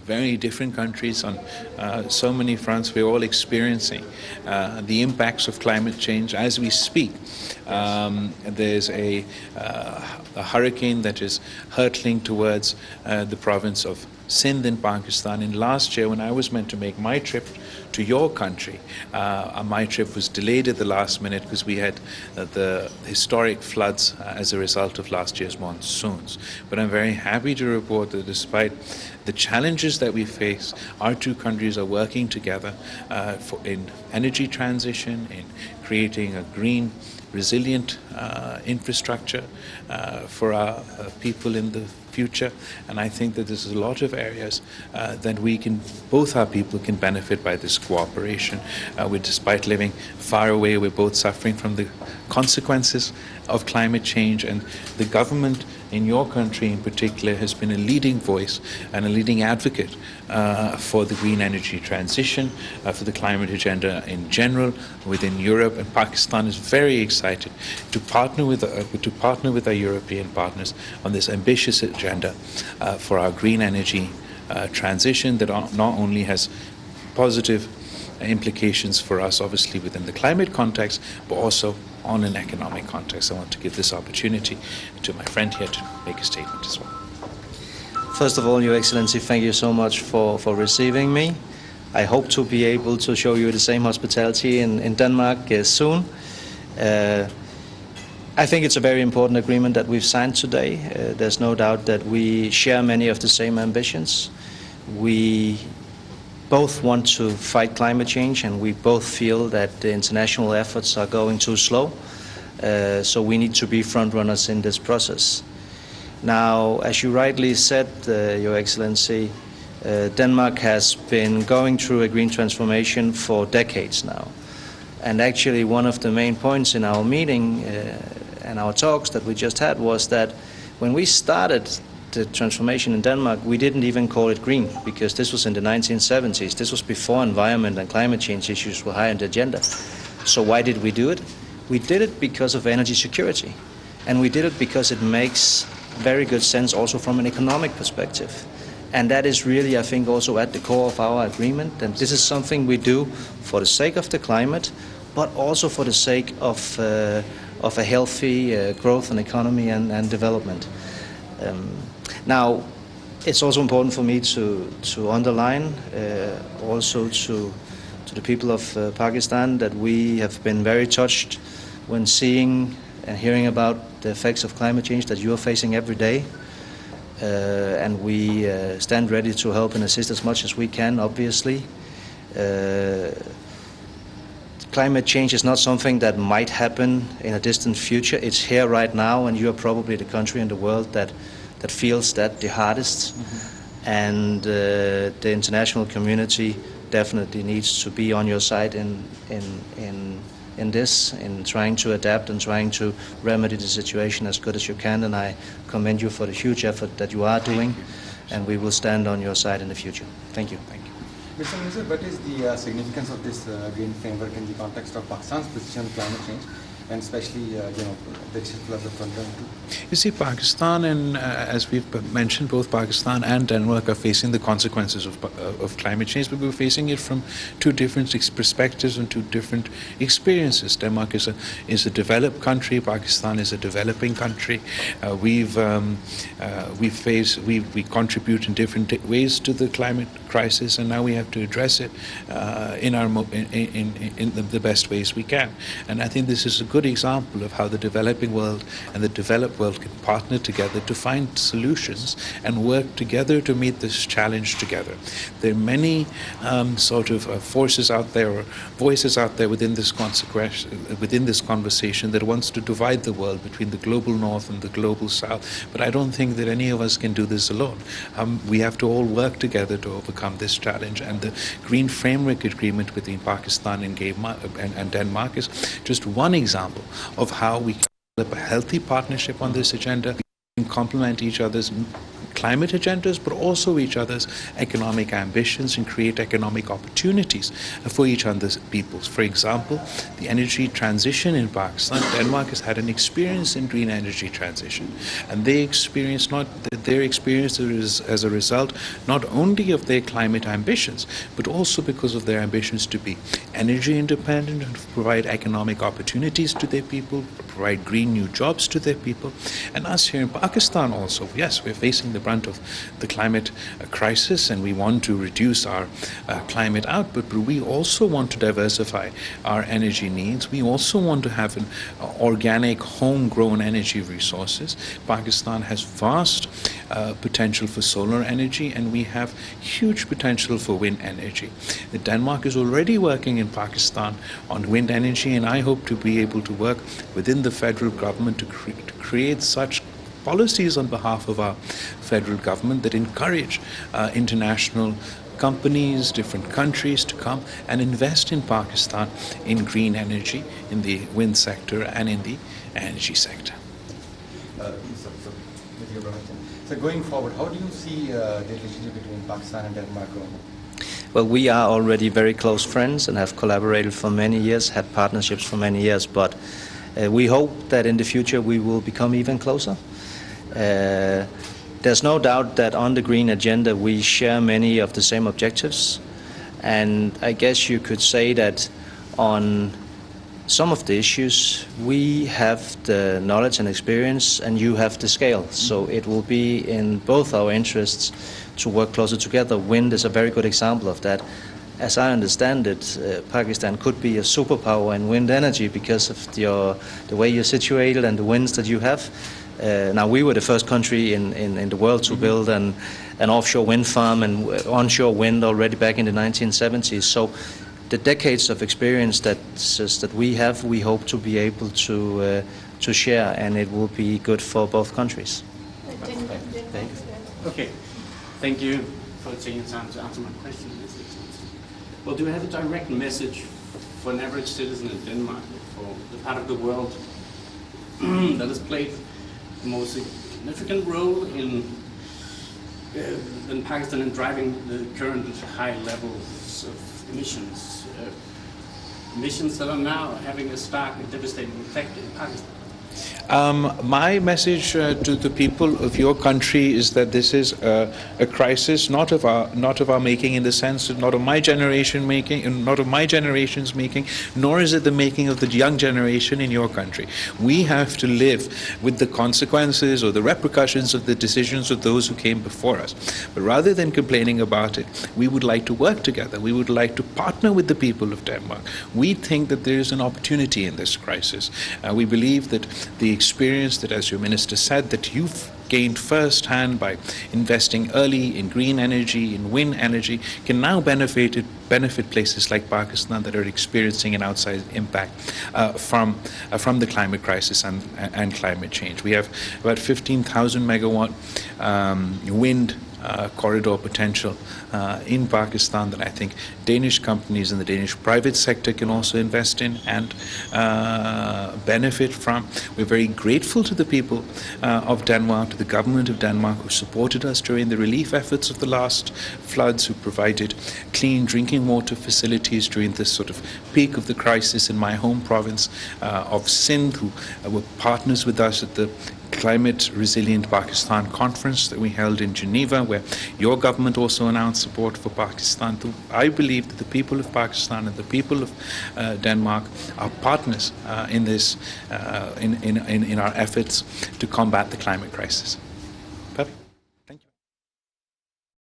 very different countries on so many fronts. We're all experiencing the impacts of climate change as we speak. There's a hurricane that is hurtling towards the province of Sindh in Pakistan. And last year, when I was meant to make my trip to your country, my trip was delayed at the last minute because we had the historic floods as a result of last year's monsoons. But I'm very happy to report that despite the challenges that we face, our two countries are working together in energy transition, in creating a green, resilient infrastructure for our people in the future. And I think that there's a lot of areas that both our people can benefit by this cooperation. Despite living far away, we're both suffering from the consequences of climate change, and the government in your country in particular has been a leading voice and a leading advocate for the green energy transition, for the climate agenda in general within Europe. And Pakistan is very excited to partner with our European partners on this ambitious agenda for our green energy transition that not only has positive implications for us, obviously, within the climate context, but also on an economic context. I want to give this opportunity to my friend here to make a statement as well. First of all, Your Excellency, thank you so much for receiving me. I hope to be able to show you the same hospitality in Denmark soon. I think it's a very important agreement that we've signed today. There's no doubt that we share many of the same ambitions. We both want to fight climate change, and we both feel that the international efforts are going too slow. So we need to be front runners in this process. Now, as you rightly said, Your Excellency, Denmark has been going through a green transformation for decades now. And actually one of the main points in our meeting and our talks that we just had was that when we started the transformation in Denmark, we didn't even call it green, because this was in the 1970s. This was before environment and climate change issues were high on the agenda. So why did we do it? We did it because of energy security. And we did it because it makes very good sense also from an economic perspective. And that is really, I think, also at the core of our agreement. And this is something we do for the sake of the climate, but also for the sake of a healthy growth and economy and development. Now, it's also important for me to underline also to the people of Pakistan that we have been very touched when seeing and hearing about the effects of climate change that you are facing every day. And we stand ready to help and assist as much as we can, obviously. Climate change is not something that might happen in a distant future. It's here right now, and you are probably the country in the world that feels that the hardest. Mm-hmm. And the international community definitely needs to be on your side in this, in trying to adapt and trying to remedy the situation as good as you can. And I commend you for the huge effort that you are doing, and we will stand on your side in the future. Thank you. Thank you. Mr. Minister, what is the significance of this green framework in the context of Pakistan's position on climate change, and especially the floods of 2022? You see, Pakistan and as we've mentioned, both Pakistan and Denmark are facing the consequences of climate change, but we're facing it from two different perspectives and two different experiences. Denmark is a developed country. Pakistan is a developing country. We contribute in different ways to the climate crisis, and now we have to address it in the best ways we can. And I think this is a good example of how the developing world and the developed world can partner together to find solutions and work together to meet this challenge together. There are many forces out there, or voices out there within this conversation that wants to divide the world between the global north and the global south. But I don't think that any of us can do this alone. We have to all work together to overcome this challenge. And the Green Framework Agreement between Pakistan and Denmark is just one example of how we can develop a healthy partnership on this agenda. We can complement each other's climate agendas, but also each other's economic ambitions and create economic opportunities for each other's peoples. For example, the energy transition in Pakistan, Denmark has had an experience in green energy transition, and they experience their experience as a result not only of their climate ambitions, but also because of their ambitions to be energy independent and provide economic opportunities to their people, provide green new jobs to their people. And us here in Pakistan also, yes, we're facing the brunt of the climate crisis, and we want to reduce our climate output, but we also want to diversify our energy needs. We also want to have an organic, homegrown energy resources. Pakistan has vast potential for solar energy, and we have huge potential for wind energy. Denmark is already working in Pakistan on wind energy, and I hope to be able to work within the federal government to create such policies on behalf of our federal government that encourage international companies, different countries to come and invest in Pakistan in green energy, in the wind sector and in the energy sector. So going forward, how do you see the relationship between Pakistan and Denmark going? Well, we are already very close friends and have collaborated for many years, had partnerships for many years, but we hope that in the future we will become even closer. There's no doubt that on the green agenda we share many of the same objectives, and I guess you could say that on some of the issues we have the knowledge and experience and you have the scale, so it will be in both our interests to work closer together. Wind is a very good example of that. As I understand it, Pakistan could be a superpower in wind energy because of the way you're situated and the winds that you have. Now, we were the first country in the world to build an offshore wind farm and onshore wind already back in the 1970s. So the decades of experience that we have, we hope to be able to share, and it will be good for both countries. Okay, thank you for taking time to answer my question. Well, do you have a direct message for an average citizen in Denmark, for the part of the world that has played the most significant role in Pakistan in driving the current high levels of emissions? Emissions that are now having a stark and devastating effect in Pakistan. My message to the people of your country is that this is a crisis not of our making, in the sense that not of my generation making, and not of my generation's making, nor is it the making of the young generation in your country. We have to live with the consequences or the repercussions of the decisions of those who came before us. But rather than complaining about it, we would like to work together. We would like to partner with the people of Denmark. We think that there is an opportunity in this crisis. We believe that the experience that, as your minister said, that you've gained firsthand by investing early in green energy, in wind energy, can now benefit places like Pakistan that are experiencing an outsized impact from the climate crisis and climate change. We have about 15,000 megawatt wind corridor potential in Pakistan that I think Danish companies and the Danish private sector can also invest in and benefit from. We're very grateful to the people of Denmark, to the government of Denmark, who supported us during the relief efforts of the last floods, who provided clean drinking water facilities during this sort of peak of the crisis in my home province of Sindh, who were partners with us at the Climate Resilient Pakistan conference that we held in Geneva, where your government also announced support for Pakistan. I believe that the people of Pakistan and the people of Denmark are partners in this, in our efforts to combat the climate crisis.